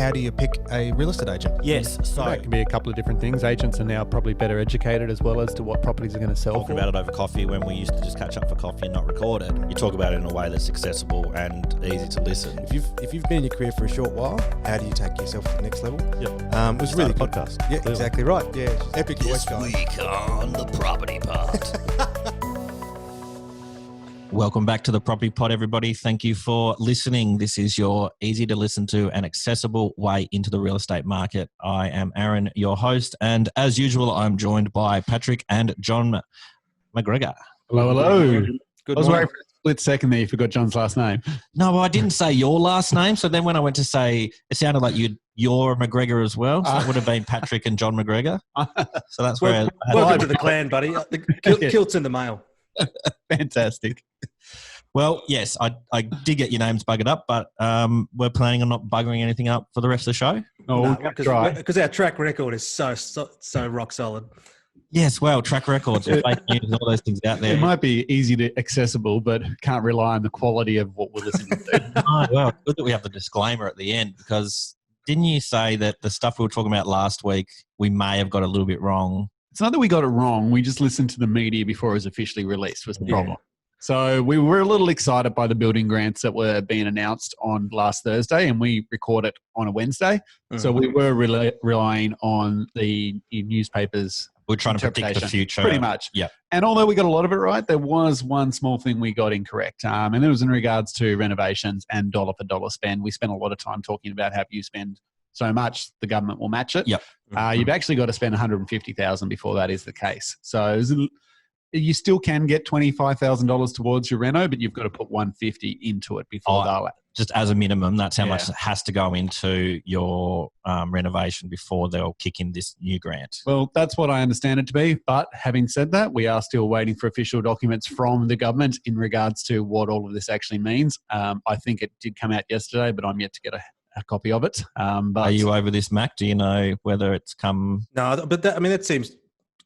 how do you pick a real estate agent? Yes, so That can be a couple of different things. Agents are now probably better educated as well as to what properties are going to sell talking for. about it over coffee when we used to just catch up for coffee and not record it. You talk about it in a way that's accessible and easy to listen. If you've been in your career for a short while, how do you take yourself to the next level? Yep. It was really a good. podcast. Yeah, Clearly. exactly right. Yeah, it's just epic voice This guy. week on the Property Pod. Welcome back to the Property Pod, everybody. Thank you for listening. This is your easy to listen to and accessible way into the real estate market. I am Aaron, your host, and as usual, I'm joined by Patrick and John McGregor. Hello. Good I was morning. worried for a split second there you forgot John's last name. No, well, I didn't say your last name, so then when I went to say, it sounded like you're McGregor as well, so it would have been Patrick and John McGregor. So that's where... Welcome to the clan, buddy. The kilt's in the mail. Fantastic. Well, yes, I did get your names buggered up, but we're planning on not buggering anything up for the rest of the show. Oh, No, we'll try. because our track record is so rock solid. Yes, well, track records and fake news and all those things out there. It might be easy to accessible, but can't rely on the quality of what we're listening to. Oh, well, good that we have the disclaimer at the end, because didn't you say that the stuff we were talking about last week, we may have got a little bit wrong? It's not that we got it wrong. We just listened to the media before it was officially released was the problem. So we were a little excited by the building grants that were being announced on last Thursday, and we record it on a Wednesday. So we were relying on the newspapers. We're trying to predict the future. Pretty much. Yeah. And although we got a lot of it right, there was one small thing we got incorrect. And it was in regards to renovations and dollar for dollar spend. We spent a lot of time talking about how if you spend so much, the government will match it. Yep. You've actually got to spend $150,000 before that is the case. So you still can get $25,000 towards your reno, but you've got to put $150,000 into it before they'll. Just as a minimum, that's how much has to go into your renovation before they'll kick in this new grant. Well, that's what I understand it to be. But having said that, we are still waiting for official documents from the government in regards to what all of this actually means. I think it did come out yesterday, but I'm yet to get a copy of it. But Are you over this, Mac? Do you know whether it's come? No, but that seems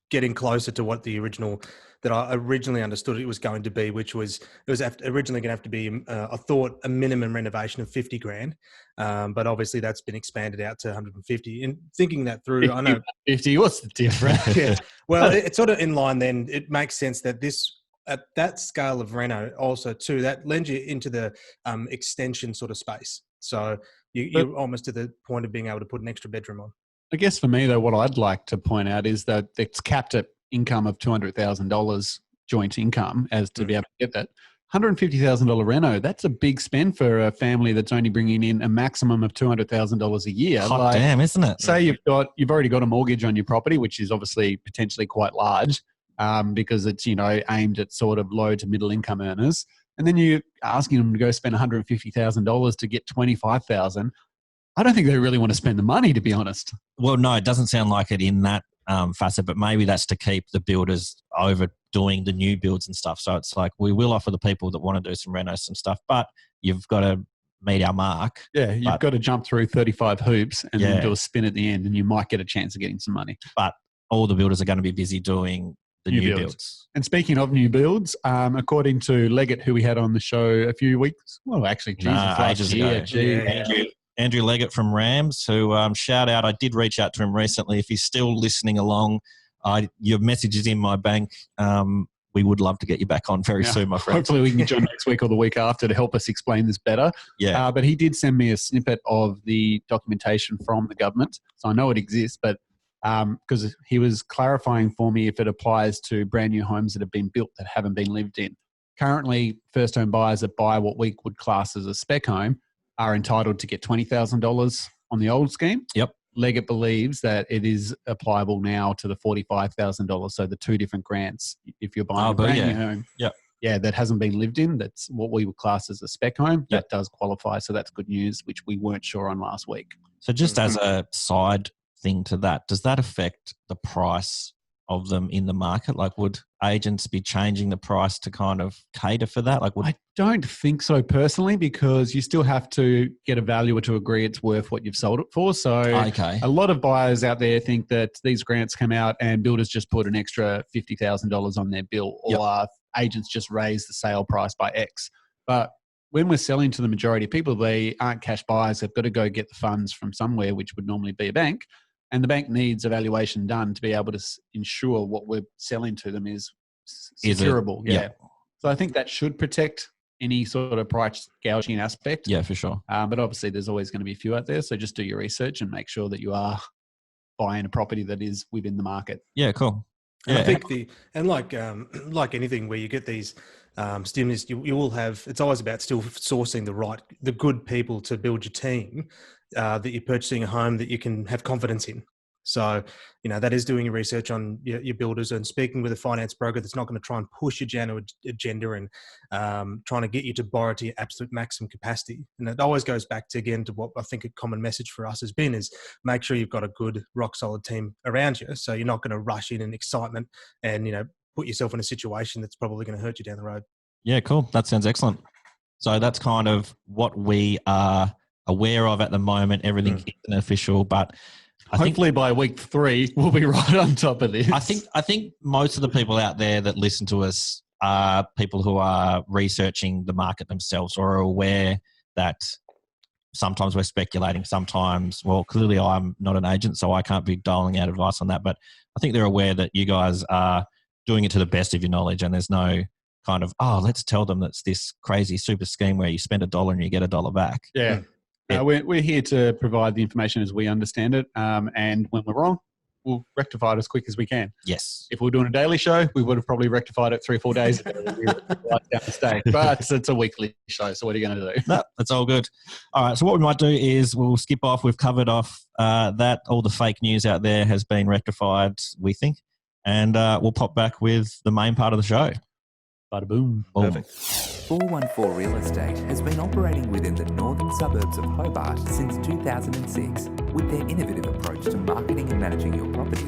getting closer to what the original that I originally understood it was going to be, which was originally going to have to be, I thought, a minimum renovation of $50,000, but obviously that's been expanded out to 150. And thinking that through, I know 50. What's the difference? yeah. Well, it's sort of in line. Then it makes sense that this at that scale of reno also too that lends you into the extension sort of space. So you're almost to the point of being able to put an extra bedroom on. I guess for me, though, what I'd like to point out is that it's capped at income of $200,000 joint income as to be able to get that. $150,000 reno, that's a big spend for a family that's only bringing in a maximum of $200,000 a year. Hot damn, isn't it? Say you've already got a mortgage on your property, which is obviously potentially quite large because it's, aimed at sort of low to middle income earners. And then you're asking them to go spend $150,000 to get $25,000. I don't think they really want to spend the money, to be honest. Well, no, it doesn't sound like it in that facet, but maybe that's to keep the builders overdoing the new builds and stuff. So it's like we will offer the people that want to do some renos some stuff, but you've got to meet our mark. Yeah, you've got to jump through 35 hoops and then do a spin at the end, and you might get a chance of getting some money. But all the builders are going to be busy doing the new builds. And speaking of new builds, according to Leggett, who we had on the show a few weeks, well, actually, ages ago. Andrew Leggett from Rams, who shout out. I did reach out to him recently. If he's still listening along, your message is in my bank. We would love to get you back on very soon, my friend. Hopefully we can join next week or the week after to help us explain this better. Yeah. But he did send me a snippet of the documentation from the government. So I know it exists, but because he was clarifying for me if it applies to brand new homes that have been built that haven't been lived in. Currently, first home buyers that buy what we would class as a spec home are entitled to get $20,000 on the old scheme. Yep. Leggett believes that it is applicable now to the $45,000. So the two different grants, if you're buying a brand new home, that hasn't been lived in, that's what we would class as a spec home. That does qualify. So that's good news, which we weren't sure on last week. So just as a side thing to that, does that affect the price of them in the market? Like, would agents be changing the price to kind of cater for that? Like, I don't think so personally, because you still have to get a valuer to agree it's worth what you've sold it for. So a lot of buyers out there think that these grants come out and builders just put an extra $50,000 on their bill, or agents just raise the sale price by X. But when we're selling to the majority of people, they aren't cash buyers. They've got to go get the funds from somewhere, which would normally be a bank. And the bank needs a valuation done to be able to ensure what we're selling to them is securable. Yeah. So I think that should protect any sort of price gouging aspect. Yeah, for sure. But obviously there's always going to be a few out there. So just do your research and make sure that you are buying a property that is within the market. Yeah, cool. And Yeah. I think like anything where you get these stimulus, you will have, it's always about still sourcing the good people to build your team, that you're purchasing a home that you can have confidence in. So, that is doing your research on your builders and speaking with a finance broker that's not going to try and push your agenda and trying to get you to borrow to your absolute maximum capacity. And it always goes back to, again, to what I think a common message for us has been is make sure you've got a good, rock solid team around you. So you're not going to rush in excitement and, put yourself in a situation that's probably going to hurt you down the road. Yeah, cool. That sounds excellent. So that's kind of what we are aware of at the moment. Everything isn't official, but hopefully by week 3, we'll be right on top of this. I think most of the people out there that listen to us are people who are researching the market themselves or are aware that sometimes we're speculating, sometimes, well, clearly I'm not an agent, so I can't be doling out advice on that. But I think they're aware that you guys are doing it to the best of your knowledge and there's no kind of, let's tell them that's this crazy super scheme where you spend $1 and you get $1 back. Yeah. We're here to provide the information as we understand it. And when we're wrong, we'll rectify it as quick as we can. Yes. If we were doing a daily show, we would have probably rectified it 3 or 4 days ago. But it's a weekly show, so what are you going to do? No, that's all good. All right, so what we might do is we'll skip off. We've covered off that. All the fake news out there has been rectified, we think. And we'll pop back with the main part of the show. Bada boom. Perfect. 414 Real Estate has been operating within the northern suburbs of Hobart since 2006 with their innovative approach to marketing and managing your property.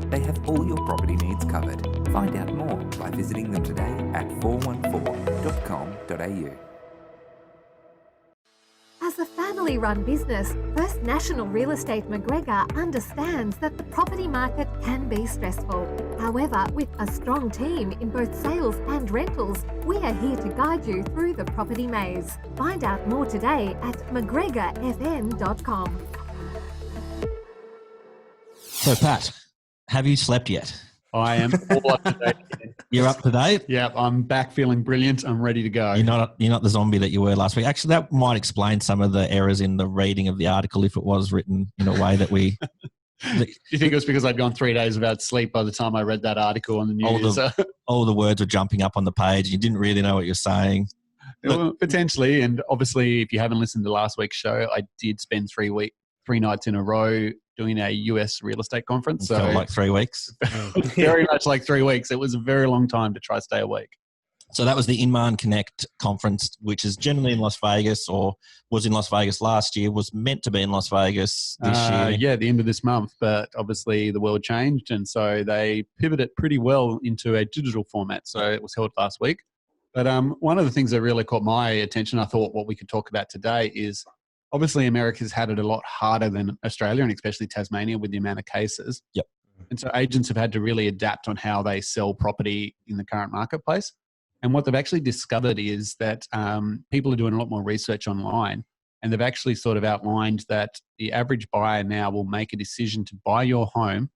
They have all your property needs covered. Find out more by visiting them today at 414.com.au. As a family-run business, First National Real Estate McGregor understands that the property market can be stressful. However, with a strong team in both sales and rentals, we are here to guide you through the property maze. Find out more today at mcgregorfn.com. So, Pat, have you slept yet? I am all up to date. You're up to date? Yep, I'm back feeling brilliant. I'm ready to go. You're not the zombie that you were last week. Actually, that might explain some of the errors in the reading of the article if it was written in a way that we... Do you think it was because I'd gone 3 days without sleep by the time I read that article on the news? All the words were jumping up on the page. You didn't really know what you're saying. Well, potentially, and obviously if you haven't listened to last week's show, I did spend 3 nights in a row doing a US real estate conference. So like 3 weeks. Very much like 3 weeks. It was a very long time to try to stay awake. So that was the Inman Connect conference, which is generally in Las Vegas or was in Las Vegas last year, was meant to be in Las Vegas this year. Yeah, the end of this month, but obviously the world changed and so they pivoted pretty well into a digital format. So it was held last week. But one of the things that really caught my attention, I thought what we could talk about today is obviously America's had it a lot harder than Australia and especially Tasmania with the amount of cases. Yep. And so agents have had to really adapt on how they sell property in the current marketplace. And what they've actually discovered is that people are doing a lot more research online and they've actually sort of outlined that the average buyer now will make a decision to buy your home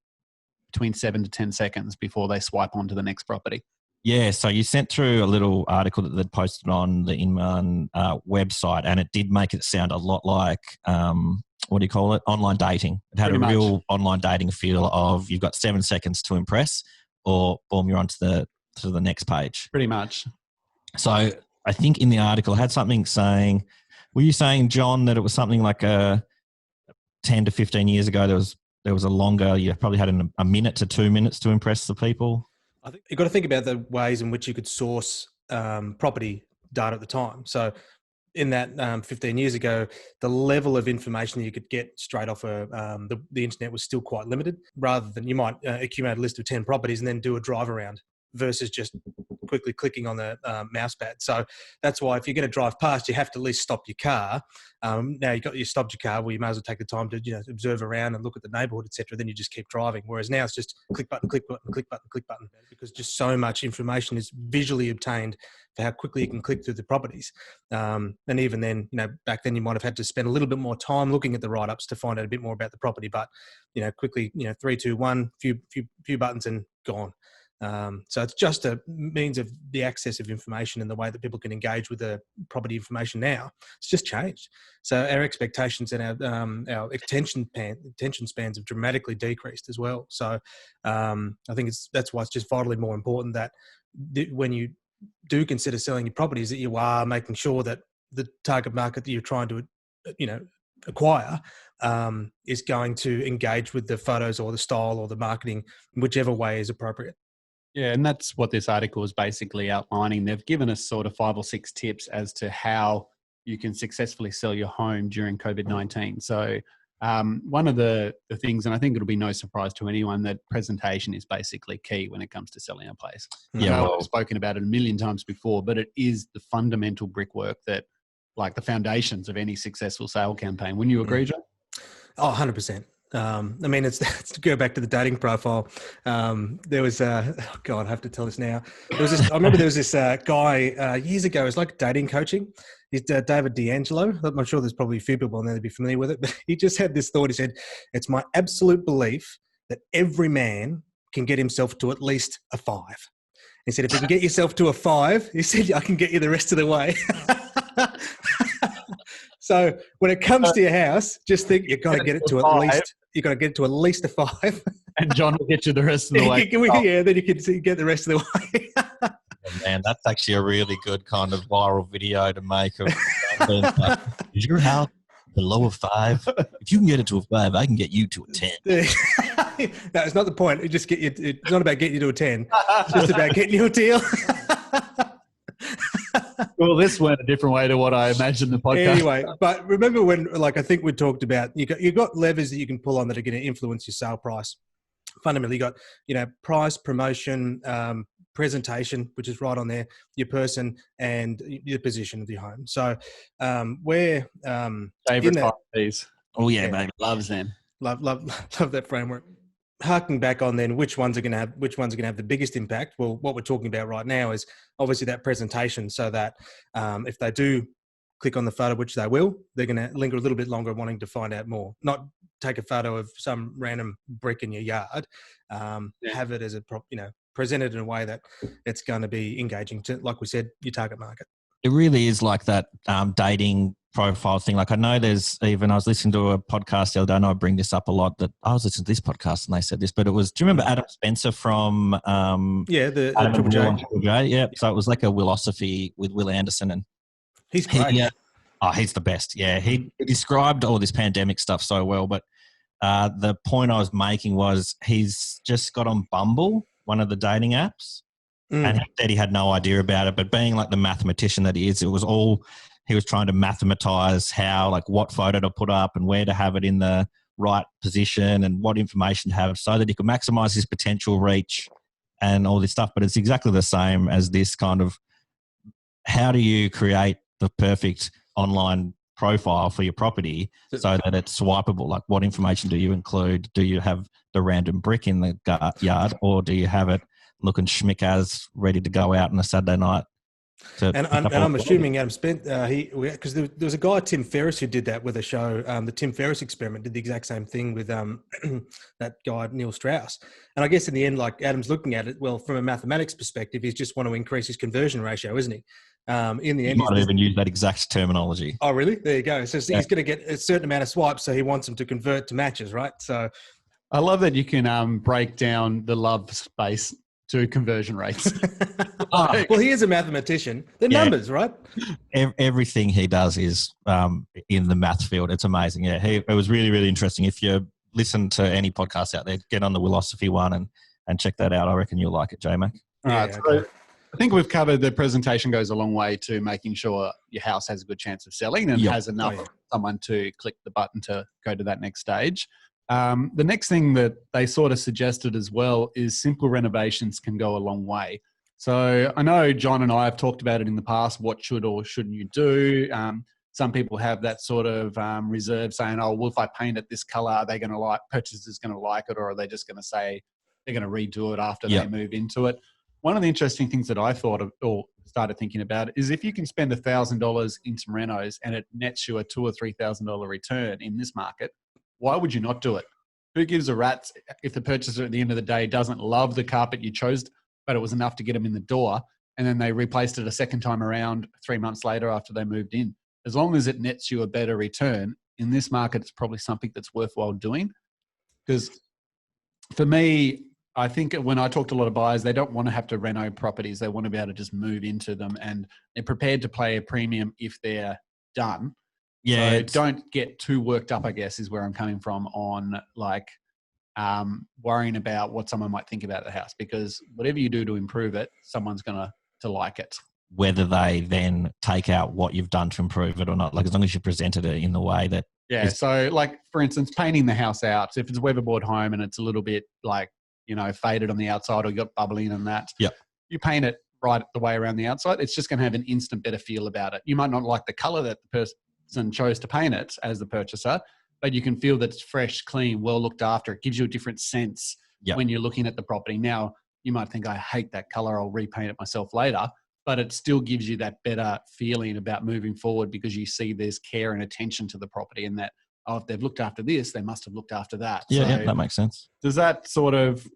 between 7 to 10 seconds before they swipe onto the next property. Yeah, so you sent through a little article that they'd posted on the Inman website and it did make it sound a lot like, what do you call it? Online dating. It had Pretty real much. online dating feel of you've got 7 seconds to impress or boom, you're onto the next page. Pretty much. So I think in the article it had something saying, were you saying, John, that it was something like 10 to 15 years ago there was a longer, you probably had a minute to 2 minutes to impress the people? I think you've got to think about the ways in which you could source property data at the time. So in that 15 years ago, the level of information that you could get straight off the internet was still quite limited, rather than you might accumulate a list of 10 properties and then do a drive around versus just quickly clicking on the mouse pad. So that's why if you're going to drive past, you have to at least stop your car. Now you stopped your car, well, you may as well take the time to observe around and look at the neighbourhood, etc. Then you just keep driving. Whereas now it's just click button, click button, click button, click button, because just so much information is visually obtained for how quickly you can click through the properties. And even then, back then you might have had to spend a little bit more time looking at the write-ups to find out a bit more about the property. But quickly, 3, 2, 1, few buttons and gone. So it's just a means of the access of information and the way that people can engage with the property information now. It's just changed. So our expectations and our attention spans have dramatically decreased as well. So I think that's why it's just vitally more important that when you do consider selling your properties, that you are making sure that the target market that you're trying to acquire is going to engage with the photos or the style or the marketing, whichever way is appropriate. Yeah, and that's what this article is basically outlining. They've given us sort of 5 or 6 tips as to how you can successfully sell your home during COVID-19. So one of the things, and I think it'll be no surprise to anyone, that presentation is basically key when it comes to selling a place. Yeah, I've spoken about it a million times before, but it is the fundamental brickwork that, like the foundations of any successful sale campaign. Wouldn't you agree, John? Oh, 100%. It's to go back to the dating profile. There was, God, I have to tell this now. I remember there was this guy years ago. It was like dating coaching. He's David D'Angelo. I'm sure there's probably a few people on there that'd be familiar with it. But he just had this thought. He said, "It's my absolute belief that every man can get himself to at least a 5." He said, "If you can get yourself to a 5," he said, "I can get you the rest of the way." So when it comes to your house, just think you've got to get it to at least. You've got to get it to at least a 5. And John will get you the rest of the way. Yeah, then you can get the rest of the way. Oh, man, that's actually a really good kind of viral video to make. Is your house below a 5? If you can get it to a 5, I can get you to a 10. No, it's not the point. It's not about getting you to a 10. It's just about getting you a deal. Well, this went a different way to what I imagined the podcast. Anyway, but remember when, I think we talked about, you've got levers that you can pull on that are going to influence your sale price. Fundamentally, you got, price, promotion, presentation, which is right on there, your person, and your position of your home. So we're favorite part of these. Oh yeah, baby, loves them. Love that framework. Harking back on then, which ones are going to have the biggest impact? Well, what we're talking about right now is obviously that presentation, so that if they do click on the photo, which they will, they're going to linger a little bit longer wanting to find out more. Not take a photo of some random brick in your yard. Have it as presented in a way that it's going to be engaging to, like we said, your target market. It really is like that dating profile thing. Like I know I was listening to a podcast the other day, and I bring this up a lot, that I was listening to this podcast and they said this, but it was, do you remember Adam Spencer from the Adam Triple J? Yeah. So it was like a Willosophy with Will Anderson, and he's great. He's the best. Yeah. He described all this pandemic stuff so well, but the point I was making was he's just got on Bumble, one of the dating apps. And he said he had no idea about it, but being like the mathematician that he is, it was all, he was trying to mathematize how, like what photo to put up and where to have it in the right position and what information to have so that he could maximize his potential reach and all this stuff. But it's exactly the same as this kind of, how do you create the perfect online profile for your property so that it's swipeable? Like what information do you include? Do you have the random brick in the yard, or do you have it looking schmick-as ready to go out on a Saturday night? And I'm assuming Adam spent because there was a guy, Tim Ferriss, who did that with a show. The Tim Ferriss experiment did the exact same thing with that guy Neil Strauss. And I guess in the end, like Adam's looking at it, well, from a mathematics perspective, he's just want to increase his conversion ratio, isn't he? In the end, he might even use that exact terminology. Oh, really? There you go. So he's going to get a certain amount of swipes, so he wants them to convert to matches, right? So I love that you can break down the love space to conversion rates. Well, he is a mathematician. They're numbers, right? Everything he does is in the math field. It's amazing. Yeah, it was really, really interesting. If you listen to any podcast out there, get on the Willosophy one and check that out. I reckon you'll like it, J-Mac. All right. So I think we've covered the presentation goes a long way to making sure your house has a good chance of selling and has enough someone to click the button to go to that next stage. The next thing that they sort of suggested as well is simple renovations can go a long way. So I know John and I have talked about it in the past. What should or shouldn't you do? Some people have that sort of reserve saying, oh, well, if I paint it this color, are they going to purchasers going to like it, or are they just going to say they're going to redo it after they move into it? One of the interesting things that I thought of or started thinking about is if you can spend $1,000 in some renos and it nets you a $2,000 or $3,000 return in this market, why would you not do it? Who gives a rat's if the purchaser at the end of the day doesn't love the carpet you chose, but it was enough to get them in the door, and then they replaced it a second time around 3 months later after they moved in? As long as it nets you a better return in this market, it's probably something that's worthwhile doing. Because for me, I think when I talk to a lot of buyers, they don't want to have to reno properties. They want to be able to just move into them, and they're prepared to pay a premium if they're done. Yeah. So don't get too worked up, I guess, is where I'm coming from on worrying about what someone might think about the house, because whatever you do to improve it, someone's going to like it. Whether they then take out what you've done to improve it or not, like as long as you presented it in the way that. Yeah. So like, for instance, painting the house out. So if it's a weatherboard home and it's a little bit faded on the outside or you got bubbling and that, you paint it right the way around the outside. It's just going to have an instant better feel about it. You might not like the color that the person chose to paint it as the purchaser, but you can feel that it's fresh, clean, well looked after. It gives you a different sense when you're looking at the property. Now, you might think, I hate that color, I'll repaint it myself later, but it still gives you that better feeling about moving forward because you see there's care and attention to the property, and that, oh, if they've looked after this, they must have looked after that. Yeah, that makes sense. Does that sort of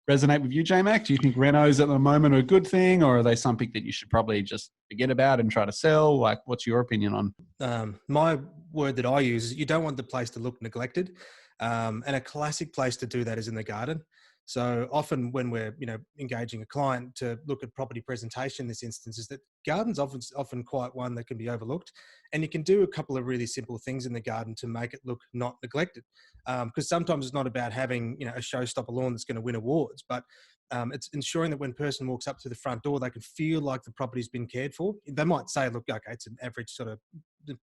resonate with you, J-Mac? Do you think renos at the moment are a good thing, or are they something that you should probably just forget about and try to sell? Like, what's your opinion on? My word that I use is you don't want the place to look neglected. And a classic place to do that is in the garden. So often when we're, engaging a client to look at property presentation, in this instance is that garden's often quite one that can be overlooked, and you can do a couple of really simple things in the garden to make it look not neglected. Because sometimes it's not about having, a showstopper lawn that's going to win awards, but it's ensuring that when a person walks up to the front door, they can feel like the property's been cared for. They might say, look, okay, it's an average sort of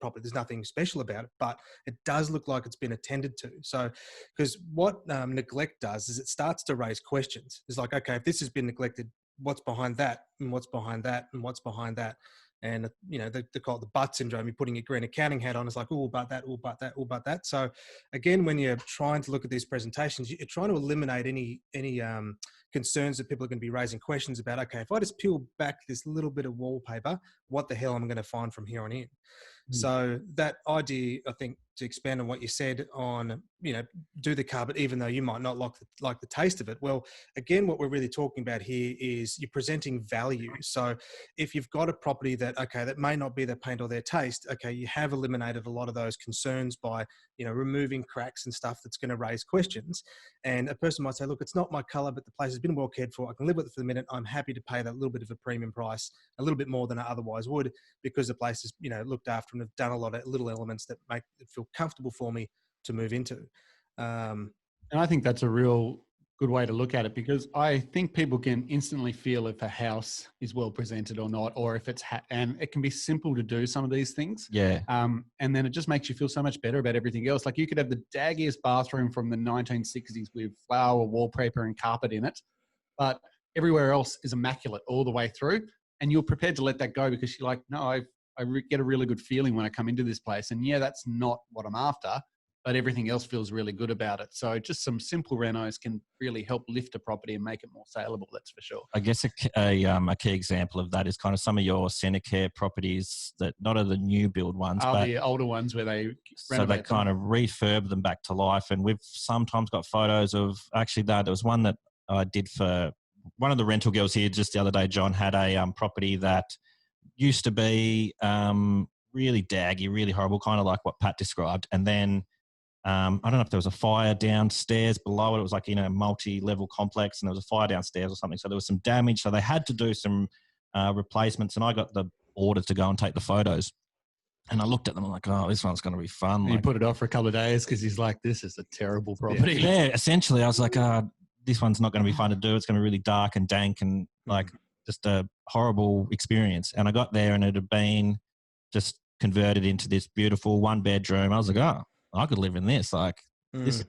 property, there's nothing special about it, but it does look like it's been attended to. So, because what neglect does is it starts to raise questions. It's like, okay, if this has been neglected, what's behind that, and what's behind that, and what's behind that? And, they call it the but syndrome. You're putting your green accounting hat on. It's like, oh, but that, oh, but that, oh, but that. So again, when you're trying to look at these presentations, you're trying to eliminate any concerns that people are going to be raising questions about. Okay, if I just peel back this little bit of wallpaper, what the hell am I going to find from here on in? So that idea, I think, to expand on what you said on, do the carpet, even though you might not like the taste of it. Well, again, what we're really talking about here is you're presenting value. So if you've got a property that may not be their paint or their taste, you have eliminated a lot of those concerns by, removing cracks and stuff that's going to raise questions. And a person might say, look, it's not my color, but the place has been well cared for. I can live with it for the minute. I'm happy to pay that little bit of a premium price, a little bit more than I otherwise would, because the place is, looked after and have done a lot of little elements that make it feel comfortable for me to move into. And I think that's a real good way to look at it, because I think people can instantly feel if a house is well presented or not, or if it's and it can be simple to do some of these things. Yeah. And then it just makes you feel so much better about everything else. Like, you could have the daggiest bathroom from the 1960s with flower wallpaper and carpet in it, but everywhere else is immaculate all the way through. And you're prepared to let that go because you're like, no, I get a really good feeling when I come into this place. And yeah, that's not what I'm after, but everything else feels really good about it. So just some simple renos can really help lift a property and make it more saleable, that's for sure. I guess a key example of that is kind of some of your centre care properties that not are the new build ones, but the older ones where they kind of refurb them back to life. And we've sometimes got photos of there was one that I did for one of the rental girls here just the other day. John had a property that used to be really daggy, really horrible, kind of like what Pat described. And then I don't know if there was a fire downstairs below it. It was like, multi-level complex, and there was a fire downstairs or something. So there was some damage. So they had to do some replacements, and I got the order to go and take the photos. And I looked at them, I'm like, oh, this one's going to be fun. And he put it off for a couple of days because he's like, this is a terrible property. Yeah, essentially. I was like, this one's not going to be fun to do. It's going to be really dark and dank and just a horrible experience. And I got there and it had been just converted into this beautiful 1-bedroom. I was like, oh, I could live in this. Like this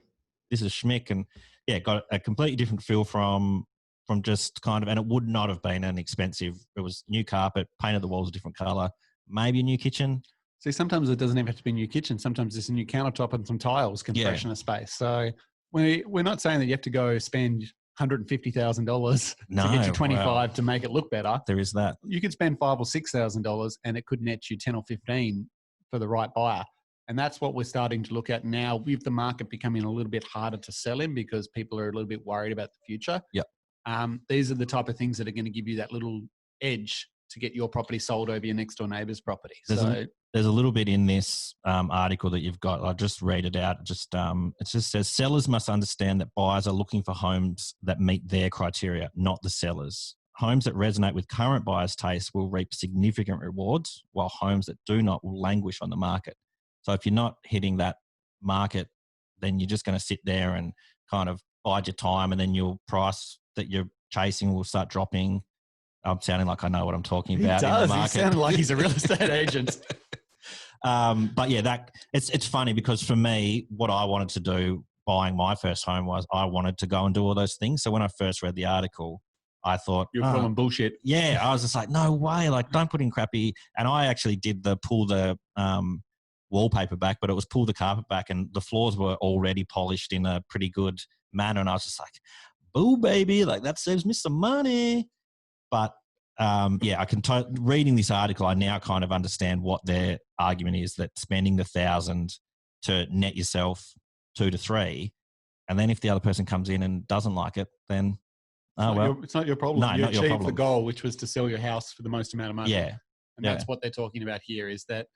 is schmick. And yeah, got a completely different feel from from just kind of, and it would not have been an expensive, it was new carpet, painted the walls a different color, maybe a new kitchen. See, sometimes it doesn't even have to be a new kitchen. Sometimes just a new countertop and some tiles can freshen a space. So we're not saying that you have to go spend $150,000 to get you 25 to make it look better. There is that. You could spend $5,000 or $6,000 and it could net you 10 or 15 for the right buyer. And that's what we're starting to look at now with the market becoming a little bit harder to sell in because people are a little bit worried about the future. Yep. These are the type of things that are going to give you that little edge to get your property sold over your next door neighbour's property. There's a little bit in this article that you've got. I'll just read it out. It just says sellers must understand that buyers are looking for homes that meet their criteria, not the sellers. Homes that resonate with current buyers' tastes will reap significant rewards, while homes that do not will languish on the market. So if you're not hitting that market, then you're just going to sit there and kind of bide your time, and then your price that you're chasing will start dropping. I'm sounding like I know what I'm talking about. He does. In the market. He sounded like he's a real estate agent. But yeah, it's funny because for me, what I wanted to do buying my first home was I wanted to go and do all those things. So when I first read the article, I thought you're calling bullshit. Yeah, I was just like, no way, like don't put in crappy. And I actually did pull the wallpaper back, but it was pull the carpet back, and the floors were already polished in a pretty good manner. And I was just like, boo, baby, like that saves me some money. But yeah, reading this article, I now kind of understand what their argument is, that spending the $1,000 to net yourself 2 to 3, and then if the other person comes in and doesn't like it, then it's not your problem. No, you not your achieved problem. the goal, which was to sell your house for the most amount of money. Yeah, and that's what they're talking about here. Is that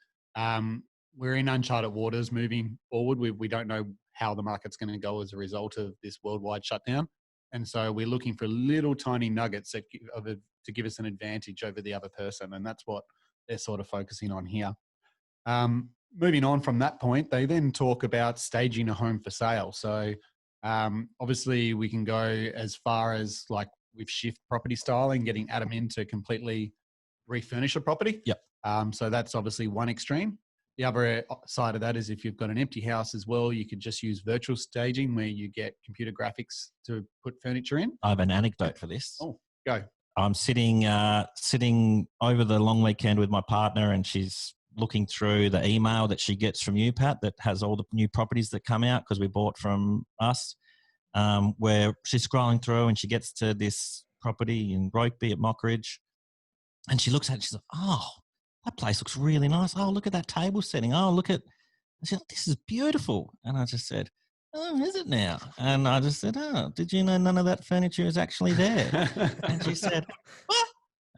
we're in uncharted waters moving forward. We don't know how the market's going to go as a result of this worldwide shutdown. And so we're looking for little tiny nuggets to give us an advantage over the other person. And that's what they're sort of focusing on here. Moving on from that point, they then talk about staging a home for sale. So obviously we can go as far as like with shift property styling, getting Adam in to completely refurnish a property. Yep. So that's obviously one extreme. The other side of that is if you've got an empty house as well, you could just use virtual staging where you get computer graphics to put furniture in. I have an anecdote for this. Oh, go. I'm sitting over the long weekend with my partner, and she's looking through the email that she gets from you, Pat, that has all the new properties that come out because we bought from us, where she's scrolling through and she gets to this property in Rokeby at Mockridge, and she looks at it, she's like, oh, that place looks really nice. Oh, look at that table setting. Oh, look at, she said, this is beautiful. And I just said, oh, is it now? And I just said, oh, did you know none of that furniture is actually there? And she said, what?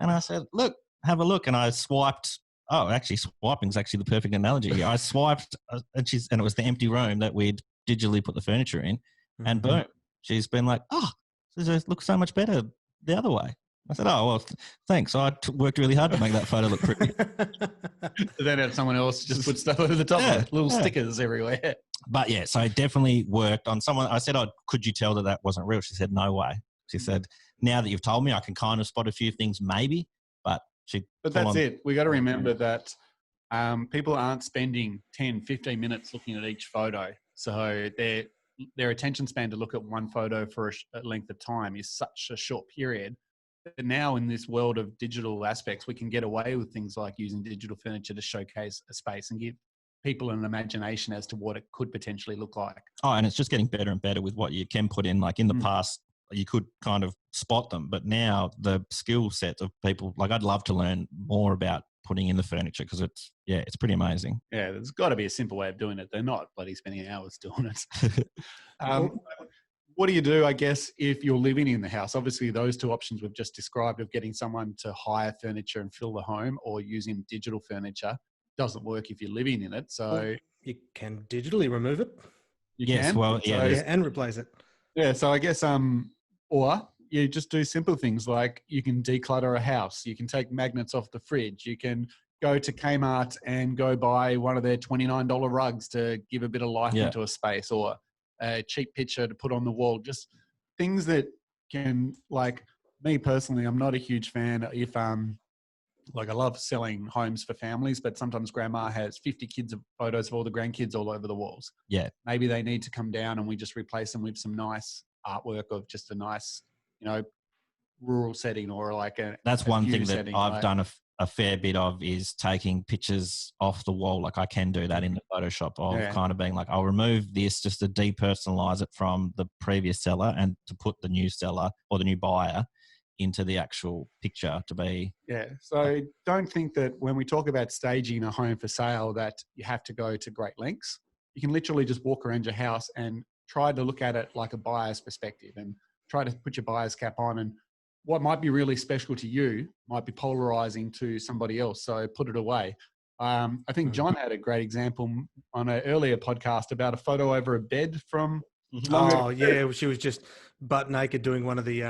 And I said, look, have a look. And I swiped. Oh, actually, swiping is actually the perfect analogy here. I swiped, and it was the empty room that we'd digitally put the furniture in, and boom, she's been like, oh, it looks so much better the other way. I said, oh, well, thanks. I worked really hard to make that photo look pretty. Then had someone else just put stuff over the top of it, little stickers everywhere. But yeah, so it definitely worked on someone. I said, oh, could you tell that wasn't real? She said, no way. She said, now that you've told me, I can kind of spot a few things maybe, but that's it. We got to remember that people aren't spending 10, 15 minutes looking at each photo. So their attention span to look at one photo for a length of time is such a short period. But now in this world of digital aspects, we can get away with things like using digital furniture to showcase a space and give people an imagination as to what it could potentially look like. Oh, and it's just getting better and better with what you can put in. Like in the past, you could kind of spot them, but now the skill set of people, like I'd love to learn more about putting in the furniture because it's pretty amazing. Yeah, there's got to be a simple way of doing it. They're not bloody spending hours doing it. What do you do, I guess, if you're living in the house? Obviously, those two options we've just described of getting someone to hire furniture and fill the home or using digital furniture doesn't work if you're living in it. So you can digitally remove it. And replace it. Yeah, so I guess, or you just do simple things like you can declutter a house. You can take magnets off the fridge. You can go to Kmart and go buy one of their $29 rugs to give a bit of life into a space, or a cheap picture to put on the wall. Just things that can, like me personally, I'm not a huge fan if, like I love selling homes for families, but sometimes grandma has 50 photos of all the grandkids all over the walls. Yeah. Maybe they need to come down and we just replace them with some nice artwork of just a nice, rural setting or like That's one thing that setting, I've like, done a fair bit of, is taking pictures off the wall. Like I can do that in the Photoshop of kind of being like, I'll remove this just to depersonalize it from the previous seller and to put the new seller or the new buyer into the actual picture to be. Yeah. So don't think that when we talk about staging a home for sale that you have to go to great lengths. You can literally just walk around your house and try to look at it like a buyer's perspective and try to put your buyer's cap on, and what might be really special to you might be polarizing to somebody else. So put it away. I think John had a great example on an earlier podcast about a photo over a bed from. Oh yeah, she was just butt naked doing one of the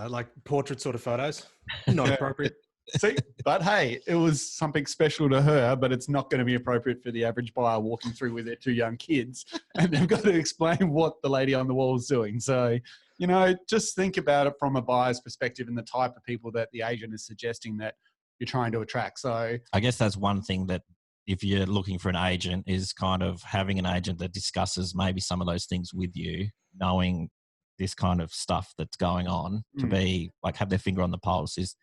like portrait sort of photos. Not appropriate. See, but hey, it was something special to her, but it's not going to be appropriate for the average buyer walking through with their 2 young kids, and they've got to explain what the lady on the wall is doing. So, just think about it from a buyer's perspective and the type of people that the agent is suggesting that you're trying to attract. So I guess that's one thing that, if you're looking for an agent, is kind of having an agent that discusses maybe some of those things with you, knowing this kind of stuff that's going on, to be like, have their finger on the pulse. Is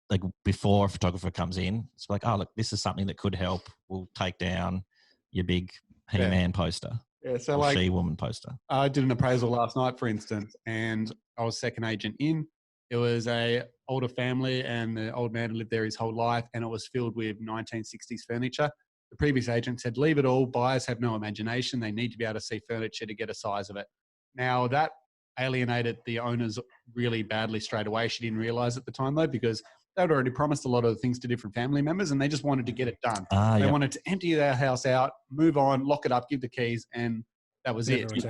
like, before a photographer comes in, it's like, oh, look, this is something that could help. We'll take down your big He-Man poster. Yeah, so like She-Woman poster. I did an appraisal last night, for instance, and I was second agent in. It was a older family, and the old man had lived there his whole life, and it was filled with 1960s furniture. The previous agent said, leave it all. Buyers have no imagination. They need to be able to see furniture to get a size of it. Now, that alienated the owners really badly straight away. She didn't realize at the time, though, because they'd already promised a lot of things to different family members, and they just wanted to get it done. They wanted to empty their house out, move on, lock it up, give the keys, and that was it. Be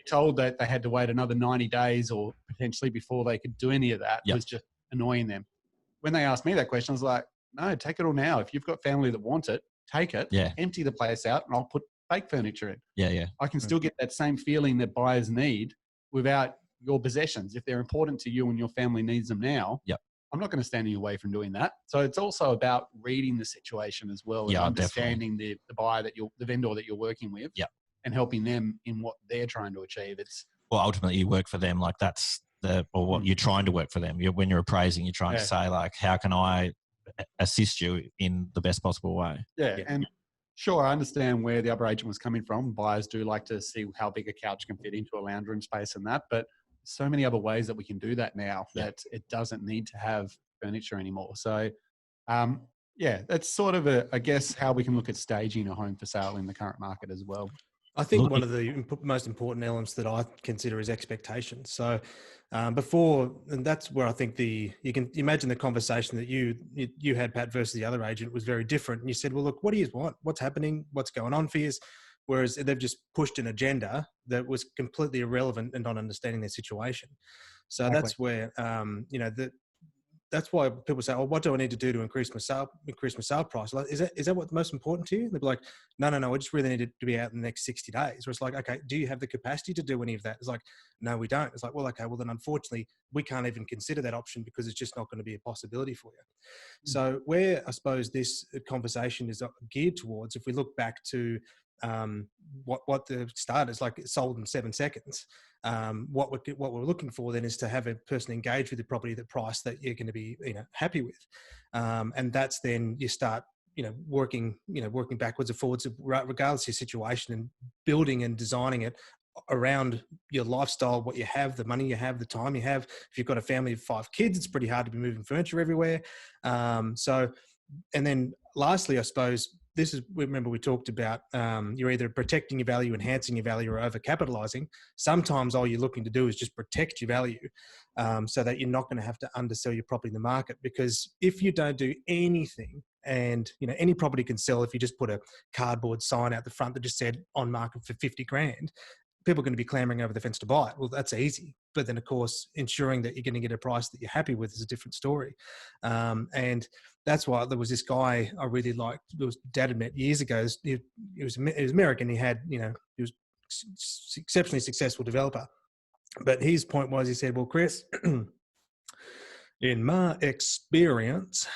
told that they had to wait another 90 days or potentially before they could do any of that was just annoying them. When they asked me that question, I was like, no, take it all now. If you've got family that want it, take it, empty the place out, and I'll put fake furniture in. Yeah. I can still get that same feeling that buyers need without your possessions. If they're important to you and your family needs them now, I'm not going to stand in your way from doing that. So it's also about reading the situation as well, and understanding the buyer the vendor that you're working with, and helping them in what they're trying to achieve. Well, ultimately you work for them. Like that's what you're trying to work for them. When you're appraising, you're trying to say like, how can I assist you in the best possible way? And sure, I understand where the other agent was coming from. Buyers do like to see how big a couch can fit into a lounge room space and that, but so many other ways that we can do that now that it doesn't need to have furniture anymore. So, that's sort of I guess how we can look at staging a home for sale in the current market as well. I think one of the most important elements that I consider is expectations. So and that's where I think you can imagine the conversation that you had, Pat, versus the other agent was very different. And you said, well, look, what do you want? What's happening? What's going on for you? Whereas they've just pushed an agenda that was completely irrelevant and not understanding their situation. So that's where, that's why people say, oh, what do I need to do to increase my sale price? Like, is that what's most important to you? They'd be like, no, I just really need to be out in the next 60 days. Where it's like, okay, do you have the capacity to do any of that? It's like, no, we don't. It's like, well, okay, well then unfortunately we can't even consider that option because it's just not going to be a possibility for you. So where I suppose this conversation is geared towards, if we look back to what the start is, like, it's sold in 7 seconds. What we're looking for then is to have a person engage with the property at the price that you're going to be happy with, and that's then you start working backwards and forwards regardless of your situation, and building and designing it around your lifestyle, what you have, the money you have, the time you have. If you've got a family of 5 kids, it's pretty hard to be moving furniture everywhere. And then lastly, I suppose, remember we talked about you're either protecting your value, enhancing your value, or overcapitalizing. Sometimes all you're looking to do is just protect your value, so that you're not going to have to undersell your property in the market. Because if you don't do anything, and any property can sell if you just put a cardboard sign out the front that just said on market for 50 grand, people are going to be clambering over the fence to buy it. Well, that's easy. But then, of course, ensuring that you're going to get a price that you're happy with is a different story. And that's why there was this guy I really liked. It was Dad had met years ago. He was American. He was exceptionally successful developer. But his point was, he said, well, Chris, in my experience,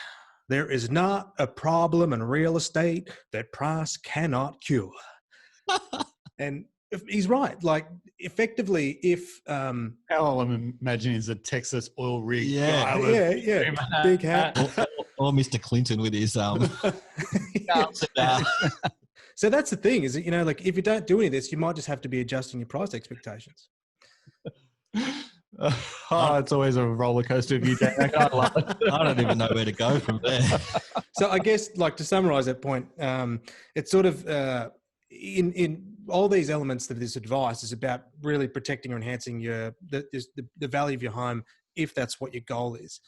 there is not a problem in real estate that price cannot cure. And he's right. Like, effectively, if All I'm imagining is a Texas oil rig. Yeah. guy with yeah, big hat. or Mr. Clinton with his So that's the thing, is that, you know, like, if you don't do any of this, you might just have to be adjusting your price expectations. It's always a roller coaster of you, Jack. I love it. I don't even know where to go from there. So I guess, like, to summarize that point, it's sort of in all these elements of this advice is about really protecting or enhancing the value of your home, if that's what your goal is.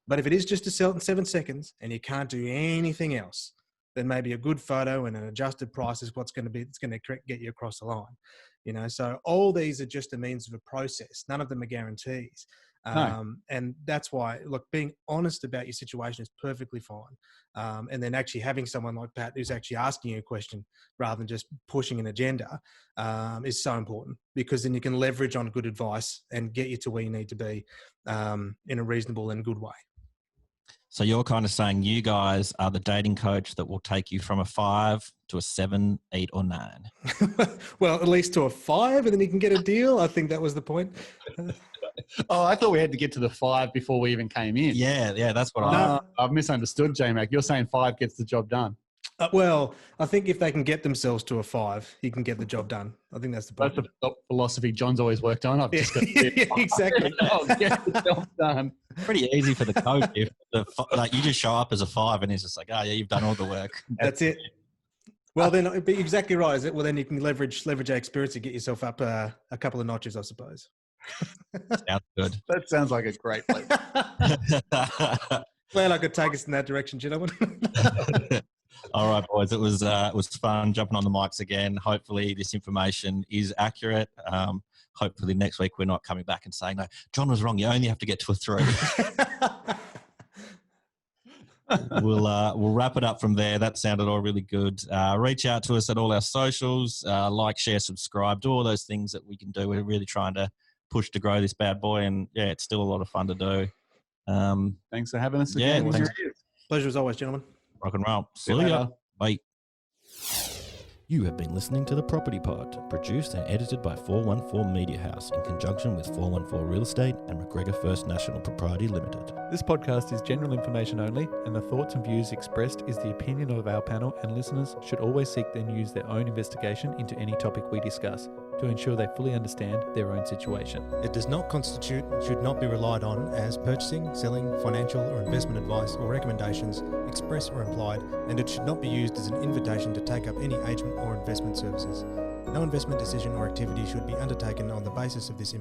But if it is just to sell it in 7 seconds and you can't do anything else, then maybe a good photo and an adjusted price is it's going to get you across the line. You know, so all these are just a means of a process. None of them are guarantees. And that's why, look, being honest about your situation is perfectly fine. And then actually having someone like Pat who's actually asking you a question rather than just pushing an agenda is so important, because then you can leverage on good advice and get you to where you need to be in a reasonable and good way. So you're kind of saying you guys are the dating coach that will take you from a 5 to a 7, 8, or 9. Well, at least to a 5, and then you can get a deal. I think that was the point. Oh, I thought we had to get to the 5 before we even came in. Yeah, that's what I've misunderstood, J-Mac. You're saying 5 gets the job done. Well, I think if they can get themselves to a 5, you can get the job done. I think that's the point. That's the philosophy John's always worked on. I've just got exactly. Get the job done. Pretty easy for the coach if like you just show up as a 5 and he's just like, oh yeah, you've done all the work. That's it. Well, then, but you're exactly right. Is it? Well, then you can leverage our experience to get yourself up a couple of notches, I suppose. Sounds good. That sounds like a great place. Glad I could take us in that direction, gentlemen. All right, boys. It was fun jumping on the mics again. Hopefully this information is accurate. Hopefully next week we're not coming back and saying, no, John was wrong. You only have to get to a 3. We'll wrap it up from there. That sounded all really good. Reach out to us at all our socials, like, share, subscribe, do all those things that we can do. We're really trying to push to grow this bad boy, and yeah, it's still a lot of fun to do. Thanks for having us again. Yeah, pleasure as always, gentlemen. Rock and roll. See ya. Bye. You have been listening to The Property Pod, produced and edited by 414 Media House in conjunction with 414 Real Estate and McGregor First National Propriety Limited. This podcast is general information only, and the thoughts and views expressed is the opinion of our panel, and listeners should always seek and use their own investigation into any topic we discuss to ensure they fully understand their own situation. It does not constitute and should not be relied on as purchasing, selling, financial or investment advice or recommendations, express or implied, and it should not be used as an invitation to take up any agent or investment services. No investment decision or activity should be undertaken on the basis of this information.